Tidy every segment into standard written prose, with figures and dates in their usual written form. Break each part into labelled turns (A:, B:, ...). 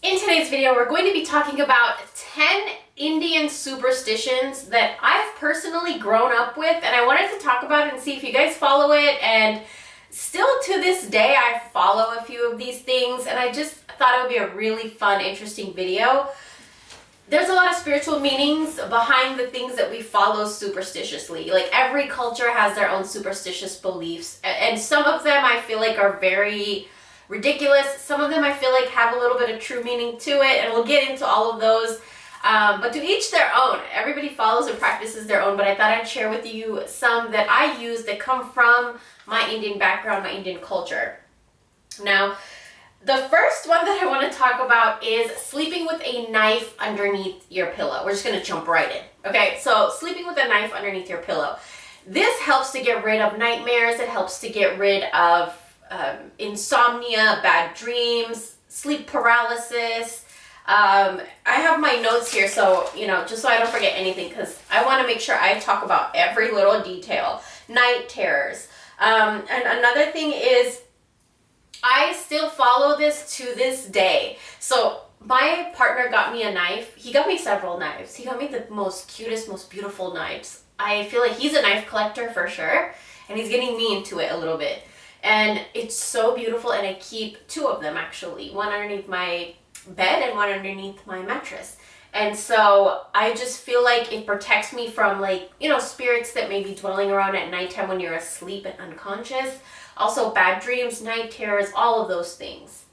A: In today's video, we're going to be talking about 10 Indian superstitions that I've personally grown up with, and I wanted to talk about it and see if you guys follow it. And still to this day, I follow a few of these things, and I just thought it would be a really fun, interesting video. There's a lot of spiritual meanings behind the things that we follow superstitiously. Like, every culture has their own superstitious beliefs, and some of them I feel like are very ridiculous. Some of them I feel like have a little bit of true meaning to it, and we'll get into all of those. But to each their own. Everybody follows and practices their own, but I thought I'd share with you some that I use that come from my Indian background, my Indian culture. Now, the first one that I want to talk about is sleeping with a knife underneath your pillow. We're just going to jump right in. Okay, so sleeping with a knife underneath your pillow. This helps to get rid of nightmares. It helps to get rid of insomnia, bad dreams, sleep paralysis. I have my notes here, so, just so I don't forget anything, because I want to make sure I talk about every little detail. Night terrors. And another thing is, I still follow this to this day. So my partner got me a knife. He got me several knives. He got me the most cutest, most beautiful knives. I feel like he's a knife collector for sure, and he's getting me into it a little bit. And it's so beautiful, and I keep two of them actually. One underneath my bed and one underneath my mattress. And so I just feel like it protects me from, spirits that may be dwelling around at nighttime when you're asleep and unconscious. Also bad dreams, night terrors, all of those things.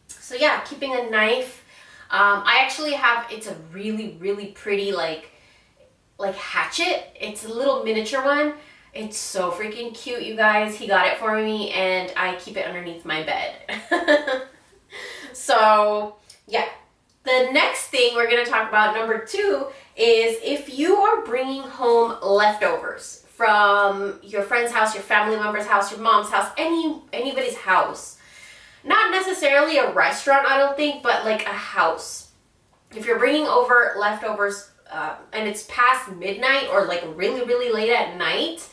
A: So yeah, keeping a knife. I actually have, it's a really, really pretty like hatchet. It's a little miniature one. It's so freaking cute, you guys. He got it for me, and I keep it underneath my bed. So, yeah. The next thing we're going to talk about, number 2, is if you are bringing home leftovers from your friend's house, your family member's house, your mom's house, anybody's house. Not necessarily a restaurant, I don't think, but like a house. If you're bringing over leftovers and it's past midnight or like really, really late at night,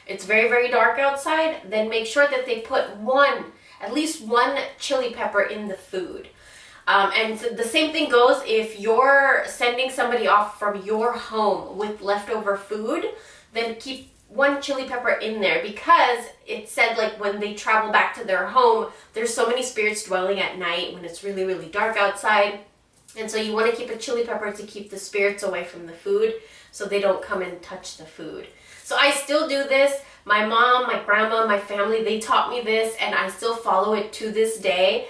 A: it's very, very dark outside, then make sure that they put at least one chili pepper in the food. And so the same thing goes if you're sending somebody off from your home with leftover food, then keep one chili pepper in there, because it said like when they travel back to their home, there's so many spirits dwelling at night when it's really, really dark outside. And so you want to keep a chili pepper to keep the spirits away from the food so they don't come and touch the food. So I still do this. My mom, my grandma, my family, they taught me this, and I still follow it to this day,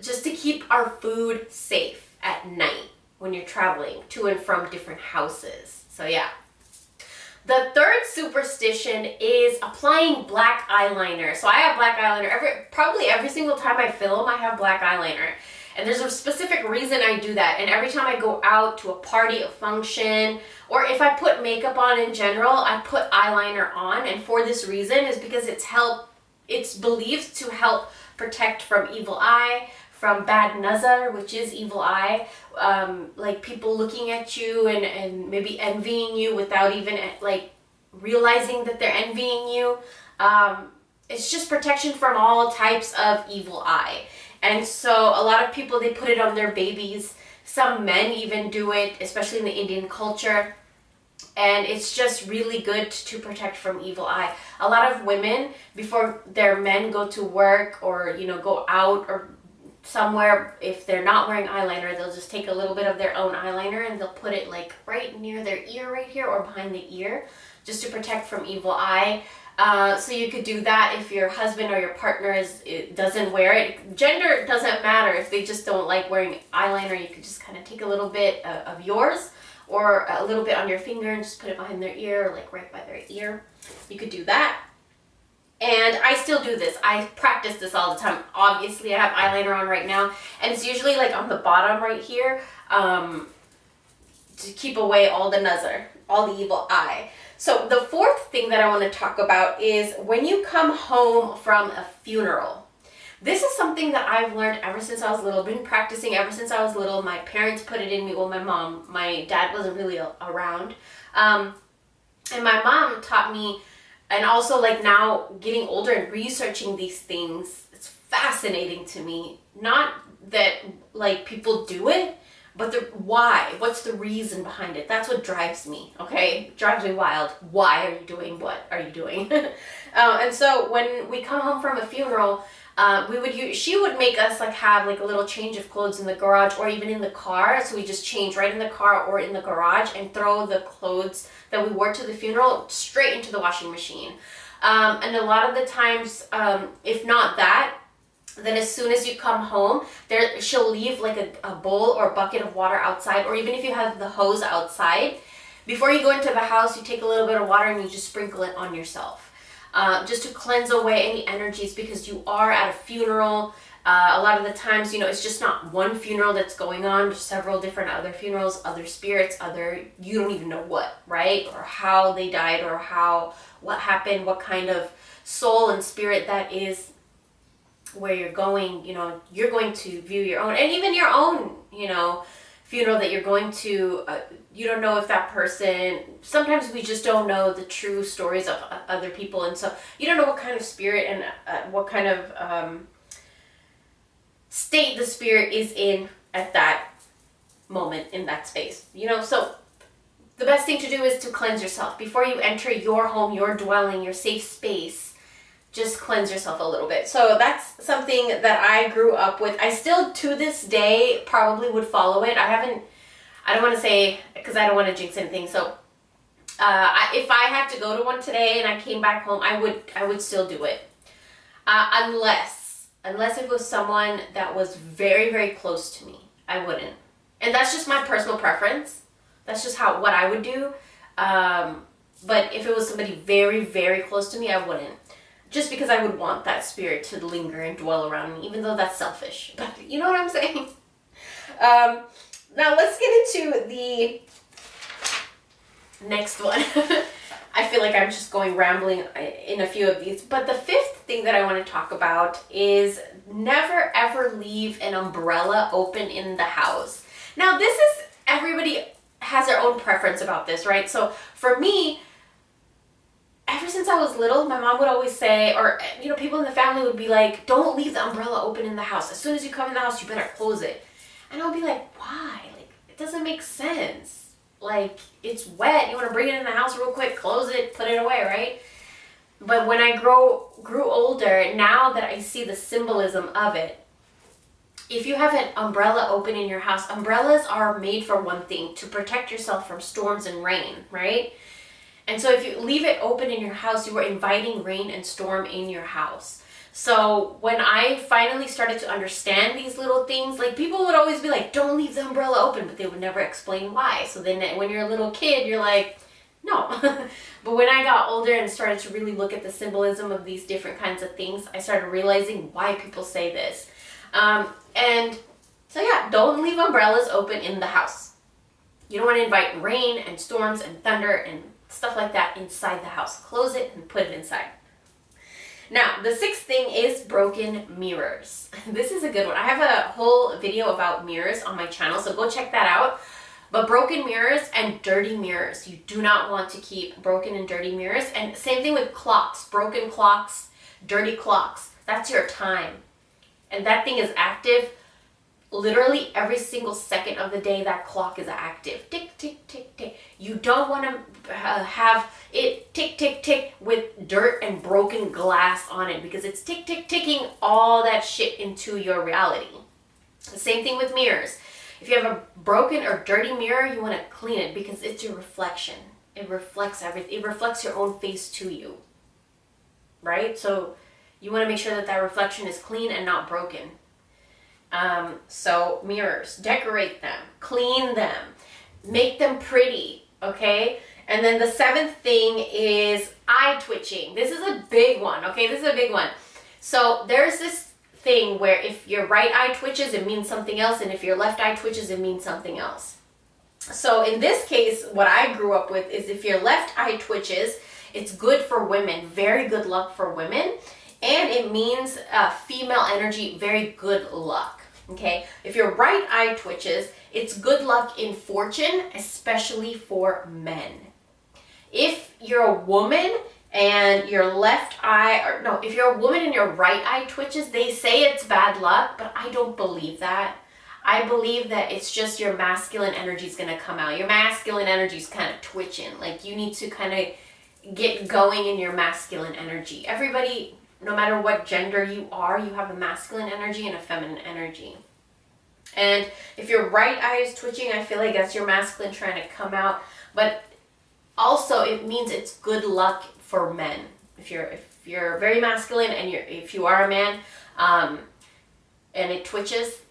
A: just to keep our food safe at night when you're traveling to and from different houses. So yeah. The third superstition is applying black eyeliner. So I have black eyeliner probably every single time I film. I have black eyeliner. And there's a specific reason I do that. And every time I go out to a party, a function, or if I put makeup on in general, I put eyeliner on. And for this reason is because it's believed to help protect from evil eye, from bad nazar, which is evil eye, like people looking at you and maybe envying you without even like realizing that they're envying you. It's just protection from all types of evil eye. And so a lot of people, they put it on their babies. Some men even do it, especially in the Indian culture. And it's just really good to protect from evil eye. A lot of women, before their men go to work or, go out or somewhere, if they're not wearing eyeliner, they'll just take a little bit of their own eyeliner and they'll put it like right near their ear right here or behind the ear, just to protect from evil eye. So you could do that if your husband or your partner doesn't wear it. Gender doesn't matter. If they just don't like wearing eyeliner, you could just kind of take a little bit of yours or a little bit on your finger and just put it behind their ear, like right by their ear. You could do that. And I still do this. I practice this all the time. Obviously, I have eyeliner on right now, and it's usually like on the bottom right here, to keep away all the nazar, all the evil eye. So the fourth thing that I want to talk about is when you come home from a funeral. This is something that I've learned ever since I was little, been practicing ever since I was little. My parents put it in me, well, my mom, my dad wasn't really around. And my mom taught me, and also like now getting older and researching these things, it's fascinating to me. Not that like people do it, but the why? What's the reason behind it? That's what drives me, okay? Drives me wild. Why are you doing what are you doing? And so when we come home from a funeral, she would make us like have like a little change of clothes in the garage or even in the car. So we just change right in the car or in the garage and throw the clothes that we wore to the funeral straight into the washing machine. And a lot of the times, if not that, then as soon as you come home, she'll leave like a bowl or a bucket of water outside, or even if you have the hose outside, before you go into the house, you take a little bit of water and you just sprinkle it on yourself. Just to cleanse away any energies, because you are at a funeral. A lot of the times, it's just not one funeral that's going on, there's several different other funerals, other spirits, you don't even know what, right? Or how they died, or what happened, what kind of soul and spirit that is where you're going. You're going to view your own, and even your own, funeral that you're going to, you don't know if that person, sometimes we just don't know the true stories of other people, and so you don't know what kind of spirit and what kind of state the spirit is in at that moment, in that space, so the best thing to do is to cleanse yourself before you enter your home, your dwelling, your safe space. Just cleanse yourself a little bit. So that's something that I grew up with. I still, to this day, probably would follow it. I don't want to say, because I don't want to jinx anything. So if I had to go to one today and I came back home, I would still do it. Unless it was someone that was very, very close to me, I wouldn't. And that's just my personal preference. That's just what I would do. But if it was somebody very, very close to me, I wouldn't. Just because I would want that spirit to linger and dwell around me, even though that's selfish. But you know what I'm saying? Now let's get into the next one. I feel like I'm just going rambling in a few of these. But the fifth thing that I want to talk about is never ever leave an umbrella open in the house. Now everybody has their own preference about this, right? So for me, ever since I was little, my mom would always say, or people in the family would be like, don't leave the umbrella open in the house. As soon as you come in the house, you better close it. And I'll be like, why? Like, it doesn't make sense. Like, it's wet. You want to bring it in the house real quick, close it, put it away, right? But when I grew older, now that I see the symbolism of it, if you have an umbrella open in your house, umbrellas are made for one thing, to protect yourself from storms and rain, right? And so if you leave it open in your house, you are inviting rain and storm in your house. So when I finally started to understand these little things, like people would always be like, don't leave the umbrella open, but they would never explain why. So then when you're a little kid, you're like, no. But when I got older and started to really look at the symbolism of these different kinds of things, I started realizing why people say this. And so yeah, don't leave umbrellas open in the house. You don't want to invite rain and storms and thunder and stuff like that inside the house. Close it and put it inside. Now, the sixth thing is broken mirrors. This is a good one. I have a whole video about mirrors on my channel, so go check that out. But broken mirrors and dirty mirrors. You do not want to keep broken and dirty mirrors. And same thing with clocks. Broken clocks, dirty clocks. That's your time. And that thing is active literally every single second of the day. That clock is active. Tick, tick, tick, tick. You don't want to have it tick, tick, tick with dirt and broken glass on it, because it's tick, tick, ticking all that shit into your reality. The same thing with mirrors. If you have a broken or dirty mirror, you want to clean it, because it's your reflection. It reflects everything. It reflects your own face to you, right? So you want to make sure that that reflection is clean and not broken. So mirrors, decorate them, clean them, make them pretty, okay? And then the seventh thing is eye twitching. This is a big one, okay? This is a big one. So there's this thing where if your right eye twitches, it means something else, and if your left eye twitches, it means something else. So in this case, what I grew up with is if your left eye twitches, it's good for women, very good luck for women, and it means female energy, very good luck. Okay, if your right eye twitches, it's good luck in fortune, especially for men. If you're a woman and your left eye, or no, if you're a woman and your right eye twitches, they say it's bad luck, but I don't believe that. I believe that it's just your masculine energy is going to come out. Your masculine energy is kind of twitching. Like you need to kind of get going in your masculine energy. Everybody, no matter what gender you are, you have a masculine energy and a feminine energy. And if your right eye is twitching, I feel like that's your masculine trying to come out. But also it means it's good luck for men. If you're very masculine and if you are a man, and it twitches,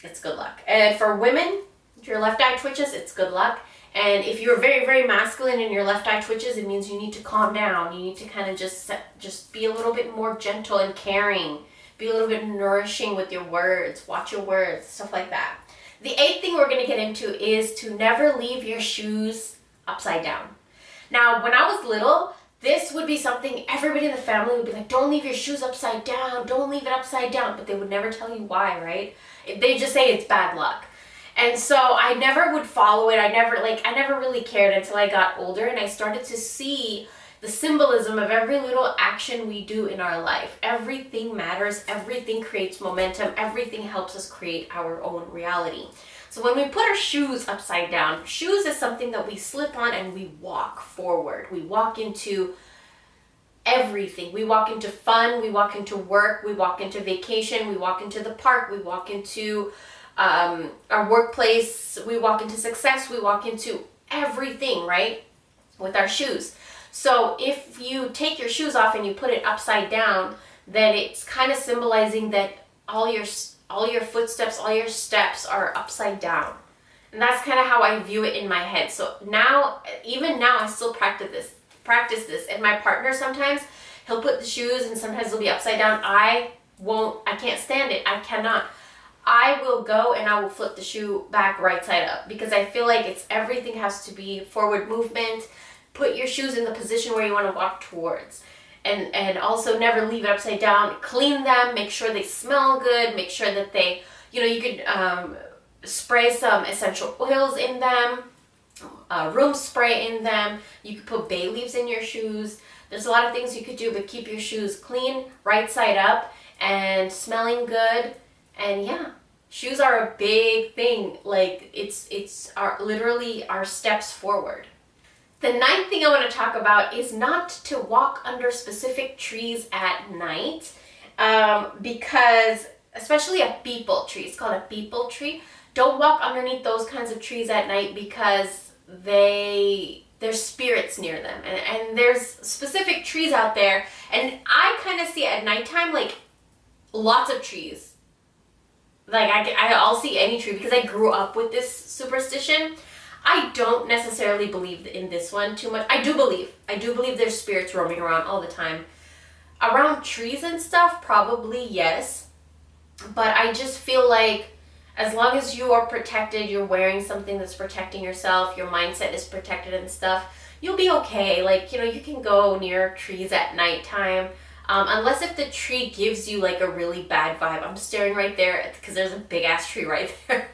A: it's good luck. And for women, if your left eye twitches, it's good luck. And if you're very, very masculine and your left eye twitches, it means you need to calm down. You need to kind of just be a little bit more gentle and caring. Be a little bit nourishing with your words. Watch your words, stuff like that. The 8th thing we're going to get into is to never leave your shoes upside down. Now, when I was little, this would be something everybody in the family would be like, don't leave your shoes upside down. Don't leave it upside down. But they would never tell you why, right? They just say it's bad luck. And so I never would follow it. I never really cared until I got older and I started to see the symbolism of every little action we do in our life. Everything matters. Everything creates momentum. Everything helps us create our own reality. So when we put our shoes upside down, shoes is something that we slip on and we walk forward. We walk into everything. We walk into fun. We walk into work. We walk into vacation. We walk into the park. We walk into our workplace. We walk into success. We walk into everything, right? With our shoes. So if you take your shoes off and you put it upside down, then it's kind of symbolizing that all your footsteps, all your steps are upside down. And that's kind of how I view it in my head. So now, even now, I still practice this. And my partner sometimes, he'll put the shoes and sometimes they'll be upside down. I can't stand it. I cannot. I will go and I will flip the shoe back right side up because I feel like everything has to be forward movement. Put your shoes in the position where you want to walk towards. And also never leave it upside down. Clean them. Make sure they smell good. Make sure that they, you could spray some essential oils in them. Room spray in them. You could put bay leaves in your shoes. There's a lot of things you could do, but keep your shoes clean, right side up, and smelling good. And yeah, shoes are a big thing. Like it's literally our steps forward. The 9th thing I want to talk about is not to walk under specific trees at night, because especially a peepal tree, it's called a peepal tree. Don't walk underneath those kinds of trees at night because there's spirits near them, and there's specific trees out there, and I kind of see at nighttime like lots of trees. Like I'll see any tree because I grew up with this superstition. I don't necessarily believe in this one too much. I do believe there's spirits roaming around all the time. Around trees and stuff, probably yes. But I just feel like as long as you are protected, you're wearing something that's protecting yourself, your mindset is protected and stuff, you'll be okay. Like, you can go near trees at nighttime. Unless if the tree gives you like a really bad vibe. I'm staring right there because there's a big ass tree right there.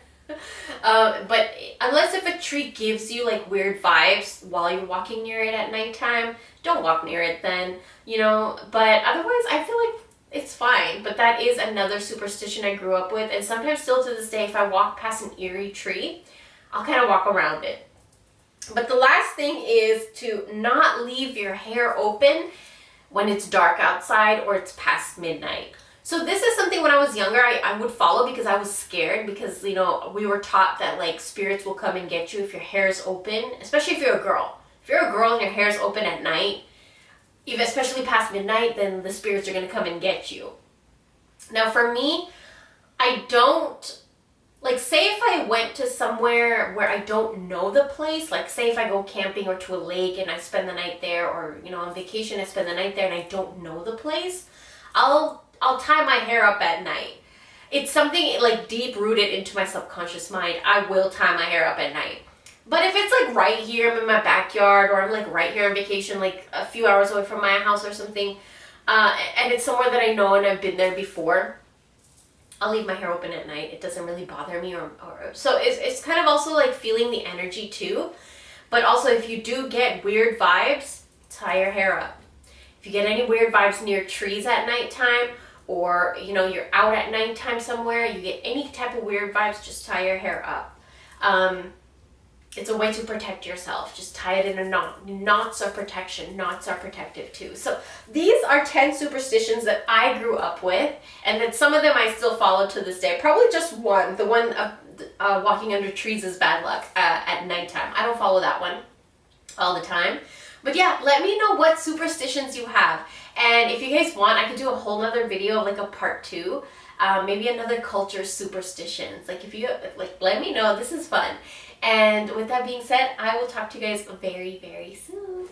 A: But unless if a tree gives you like weird vibes while you're walking near it at nighttime, don't walk near it then, but otherwise I feel like it's fine. But that is another superstition I grew up with, and sometimes still to this day, if I walk past an eerie tree, I'll kind of walk around it. But the last thing is to not leave your hair open when it's dark outside or it's past midnight. So this is something when I was younger, I would follow because I was scared because, we were taught that like spirits will come and get you if your hair is open, especially if you're a girl. If you're a girl and your hair is open at night, especially past midnight, then the spirits are going to come and get you. Now for me, I don't, like say if I went to somewhere where I don't know the place, like say if I go camping or to a lake and I spend the night there, or, on vacation I spend the night there and I don't know the place, I'll tie my hair up at night. It's something like deep rooted into my subconscious mind. I will tie my hair up at night. But if it's like right here, I'm in my backyard, or I'm like right here on vacation, like a few hours away from my house or something, and it's somewhere that I know and I've been there before, I'll leave my hair open at night. It doesn't really bother me, or so it's kind of also like feeling the energy too. But also if you do get weird vibes, tie your hair up. If you get any weird vibes near trees at nighttime, or you know, you're out at nighttime somewhere, you get any type of weird vibes, just tie your hair up. It's a way to protect yourself. Just tie it in a knot. Knots are protection. Knots are protective too. So these are 10 superstitions that I grew up with, and then some of them I still follow to this day. Probably just one. The one of walking under trees is bad luck at nighttime. I don't follow that one all the time. But yeah, let me know what superstitions you have. And if you guys want, I could do a whole nother video, like a part 2. Maybe another culture superstitions. Like, if you, like, let me know. This is fun. And with that being said, I will talk to you guys very, very soon.